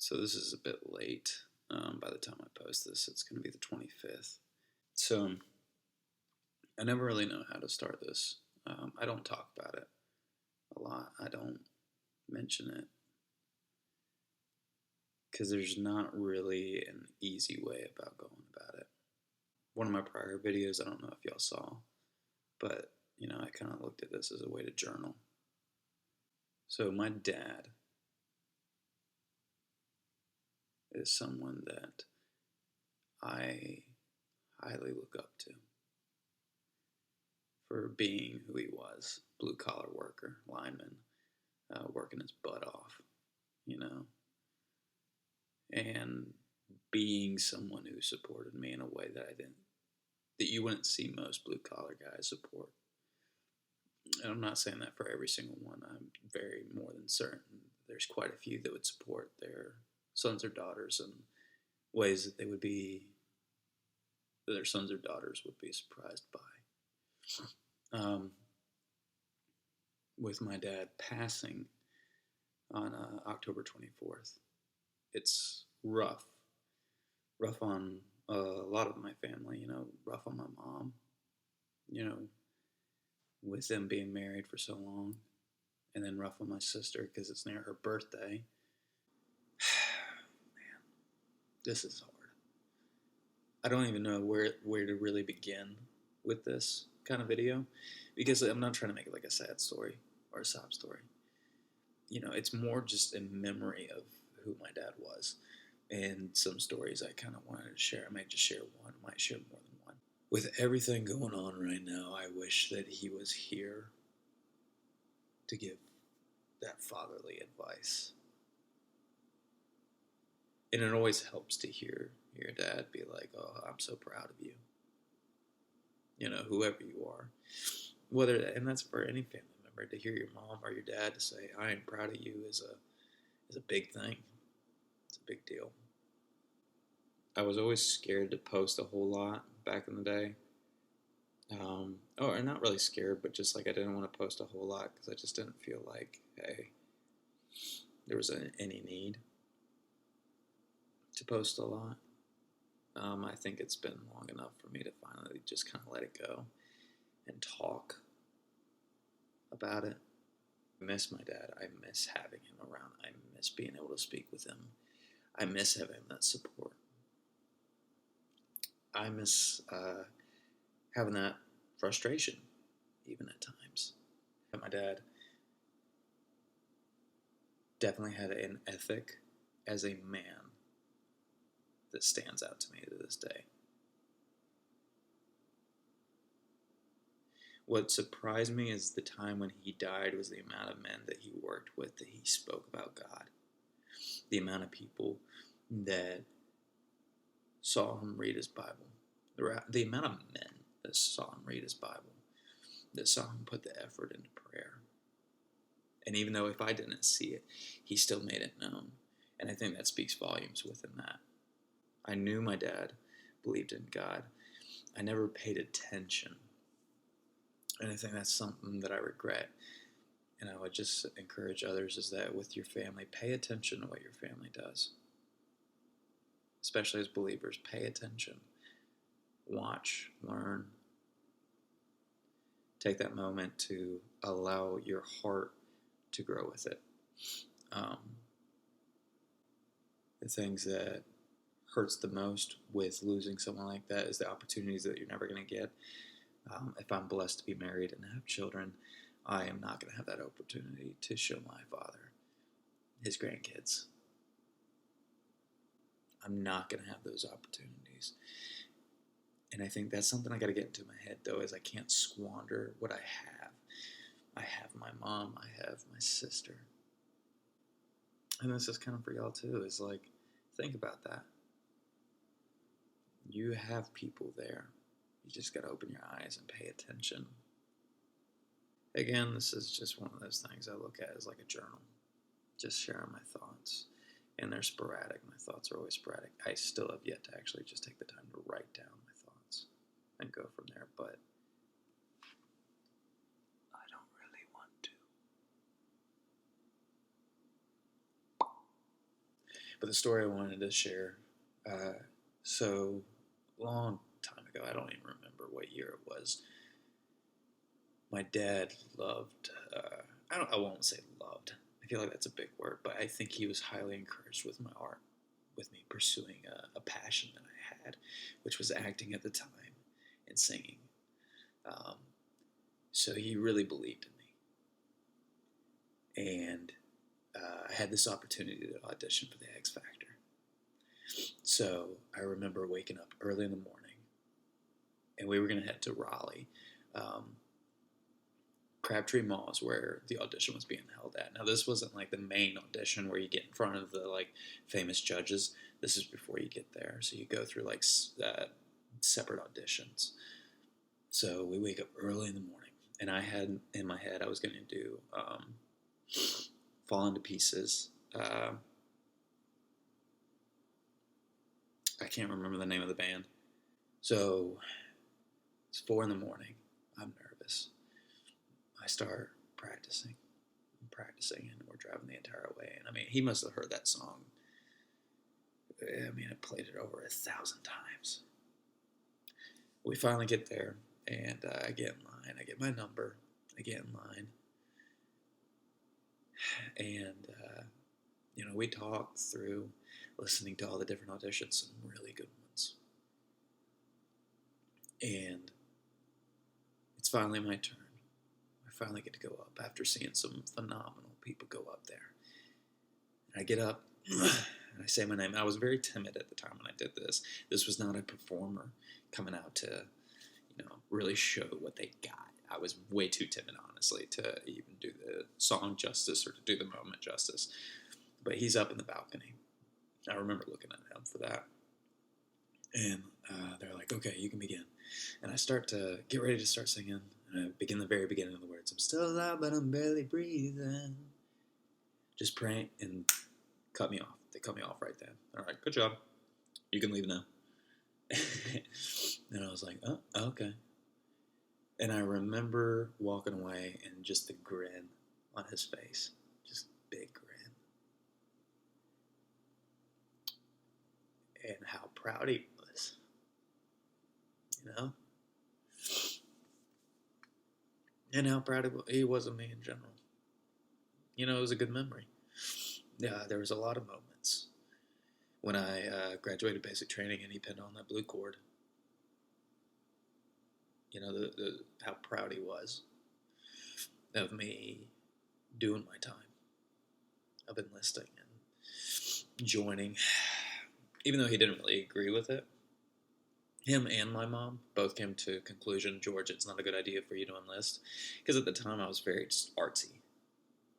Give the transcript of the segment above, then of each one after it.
So this is a bit late. By the time I post this, it's going to be the 25th. So I never really know how to start this. I don't talk about it a lot. I don't mention it because there's not really an easy way about going about it. One of my prior videos, I don't know if y'all saw, but I kind of looked at this as a way to journal. So my dad is someone that I highly look up to for being who he was, blue collar worker, lineman, working his butt off, and being someone who supported me in a way that you wouldn't see most blue collar guys support. And I'm not saying that for every single one. I'm very more than certain there's quite a few that would support their sons or daughters in ways that their sons or daughters would be surprised by. With my dad passing on October 24th, it's rough on a lot of my family, rough on my mom, with them being married for so long, and then rough on my sister because it's near her birthday. Man, this is hard. I don't even know where to really begin with this kind of video because I'm not trying to make it like a sad story or a sob story. It's more just a memory of who my dad was and some stories I kind of wanted to share. I might just share one, I might share more than one. With everything going on right now, I wish that he was here to give that fatherly advice. And it always helps to hear your dad be like, "Oh, I'm so proud of you." Whoever you are. And that's for any family member, to hear your mom or your dad to say, "I am proud of you," is a big thing. It's a big deal. I was always scared to post a whole lot back in the day. Or not really scared, but just like I didn't want to post a whole lot because I just didn't feel like, hey, there was any need to post a lot. I think it's been long enough for me to finally just kind of let it go and talk about it. I miss my dad. I miss having him around. I miss being able to speak with him. I miss having that support. I miss having that frustration, even at times. My dad definitely had an ethic as a man that stands out to me to this day. What surprised me is the time when he died was the amount of men that he worked with, that he spoke about God. The amount of people that saw him read his Bible. The amount of men that saw him read his Bible, that saw him put the effort into prayer. And even though if I didn't see it, he still made it known. And I think that speaks volumes within that. I knew my dad believed in God. I never paid attention. And I think that's something that I regret. And I would just encourage others is that with your family, pay attention to what your family does. Especially as believers, pay attention. Watch, learn. Take that moment to allow your heart to grow with it. The things that hurts the most with losing someone like that is the opportunities that you're never going to get. If I'm blessed to be married and have children, I am not going to have that opportunity to show my father his grandkids. I'm not going to have those opportunities. And I think that's something I got to get into my head, though, is I can't squander what I have. I have my mom. I have my sister. And this is kind of for y'all, too, is like, think about that. You have people there. You just got to open your eyes and pay attention. Again, this is just one of those things I look at as like a journal. Just sharing my thoughts. And they're sporadic. My thoughts are always sporadic. I still have yet to actually just take the time to write down my thoughts and go from there. But I don't really want to. But the story I wanted to share, so long time ago, I don't even remember what year it was. My dad loved, I won't say loved. I feel like that's a big word, but I think he was highly encouraged with my art, with me pursuing a passion that I had, which was acting at the time and singing. So he really believed in me. And I had this opportunity to audition for the X Factor. So I remember waking up early in the morning, and we were going to head to Raleigh. Crabtree Mall is where the audition was being held at. Now, this wasn't like the main audition where you get in front of the like famous judges. This is before you get there, so you go through like separate auditions. So we wake up early in the morning, and I had in my head I was going to do Fall Into Pieces. I can't remember the name of the band. So it's 4 in the morning. I'm nervous. I start practicing, and we're driving the entire way. And I mean, he must have heard that song. I mean, I played it over 1,000 times. We finally get there, and I get in line. I get my number. I get in line. And, we talk through listening to all the different auditions, some really good ones. And it's finally my turn. I finally get to go up after seeing some phenomenal people go up there. And I get up, and I say my name. I was very timid at the time when I did this. This was not a performer coming out to, really show what they got. I was way too timid, honestly, to even do the song justice or to do the moment justice. But he's up in the balcony. I remember looking at him for that. And they're like, okay, you can begin. And I start to get ready to start singing. And I begin the very beginning of the words. I'm still alive, but I'm barely breathing. Just praying, and cut me off. They cut me off right then. All right, good job. You can leave now. And I was like, oh, okay. And I remember walking away and just the grin on his face. Just big grin. And how proud he was. And how proud he was of me in general. It was a good memory. Yeah, there was a lot of moments when I graduated basic training and he pinned on that blue cord. How proud he was of me doing my time, of enlisting and joining, even though he didn't really agree with it. Him and my mom both came to a conclusion, George, it's not a good idea for you to enlist. Because at the time I was very just artsy.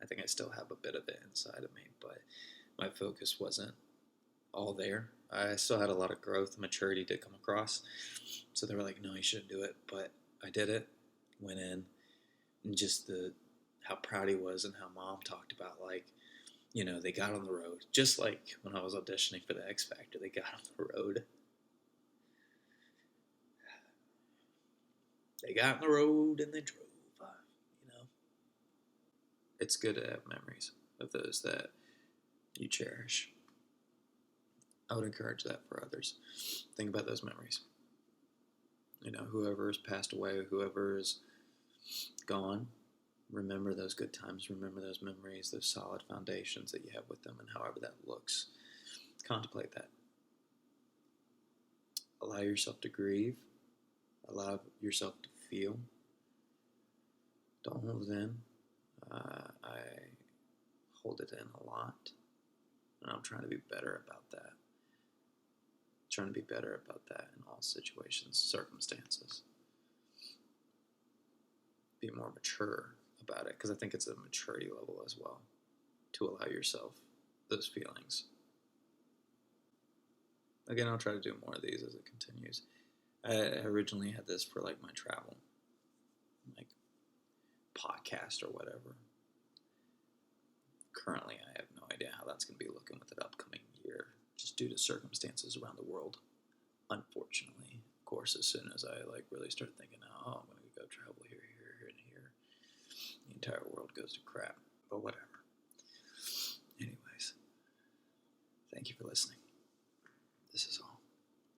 I think I still have a bit of it inside of me, but my focus wasn't all there. I still had a lot of growth and maturity to come across. So they were like, no, you shouldn't do it. But I did it, went in, and just how proud he was and how mom talked about, they got on the road. Just like when I was auditioning for the X Factor, they got on the road. They got on the road and they drove, It's good to have memories of those that you cherish. I would encourage that for others. Think about those memories. Whoever has passed away, whoever is gone, remember those good times, remember those memories, those solid foundations that you have with them, and however that looks. Contemplate that. Allow yourself to grieve. Allow yourself to feel. Don't hold it in. I hold it in a lot, and I'm trying to be better about that. Trying to be better about that in all situations, circumstances. Be more mature about it, because I think it's a maturity level as well, to allow yourself those feelings. Again, I'll try to do more of these as it continues. I originally had this for my travel, podcast or whatever. Currently, I have no idea how that's going to be looking with the upcoming year, just due to circumstances around the world. Unfortunately, of course, as soon as I really start thinking, oh, I'm going to go travel here, and here, the entire world goes to crap. But whatever. Anyways, Thank you for listening. This is all.